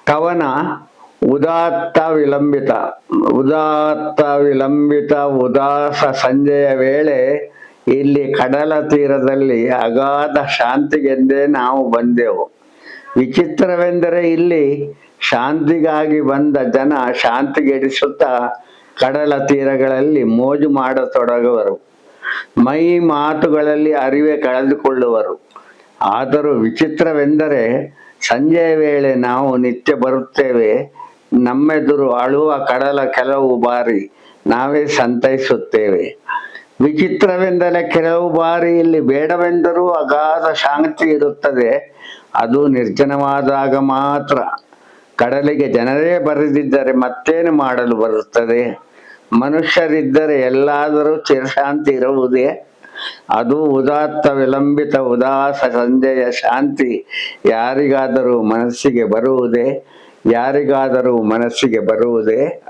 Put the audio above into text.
ಕವನ ಉದಾತ್ತ ವಿಲಂಬಿತ. ಉದಾತ್ತ ವಿಲಂಬಿತ ಉದಾಸ ಸಂಜೆಯ ವೇಳೆ ಇಲ್ಲಿ ಕಡಲ ತೀರದಲ್ಲಿ ಅಗಾಧ ಶಾಂತಿಗೆಂದೇ ನಾವು ಬಂದೆವು. ವಿಚಿತ್ರವೆಂದರೆ ಇಲ್ಲಿ ಶಾಂತಿಗಾಗಿ ಬಂದ ಜನ ಶಾಂತಿಗೆಡಿಸುತ್ತಾ ಕಡಲ ತೀರಗಳಲ್ಲಿ ಮೋಜು ಮಾಡತೊಡಗುವರು. ಮೈ ಮಾತುಗಳಲ್ಲಿ ಅರಿವೆ ಕಳೆದುಕೊಳ್ಳುವರು. ಆದರೂ ವಿಚಿತ್ರವೆಂದರೆ ಸಂಜೆಯ ವೇಳೆ ನಾವು ನಿತ್ಯ ಬರುತ್ತೇವೆ. ನಮ್ಮೆದುರು ಅಳುವ ಕಡಲ ಕೆಲವು ಬಾರಿ ನಾವೇ ಸಂತೈಸುತ್ತೇವೆ. ವಿಚಿತ್ರವೆಂದರೆ ಕೆಲವು ಬಾರಿ ಇಲ್ಲಿ ಬೇಡವೆಂದರೂ ಅಗಾಧ ಶಾಂತಿ ಇರುತ್ತದೆ. ಅದು ನಿರ್ಜನವಾದಾಗ ಮಾತ್ರ. ಕಡಲಿಗೆ ಜನರೇ ಬರದಿದ್ದರೆ ಮತ್ತೇನು ಮಾಡಲು ಬರುತ್ತದೆ? ಮನುಷ್ಯರಿದ್ದರೆ ಎಲ್ಲಾದರೂ ಚಿರಶಾಂತಿ ಇರುವುದೇ? ಅದು ಉದಾತ್ತ ವಿಲಂಬಿತ ಉದಾಸ ಸಂಜೆಯ ಶಾಂತಿ ಯಾರಿಗಾದರೂ ಮನಸ್ಸಿಗೆ ಬರುವುದೇ? ಯಾರಿಗಾದರೂ ಮನಸ್ಸಿಗೆ ಬರುವುದೇ?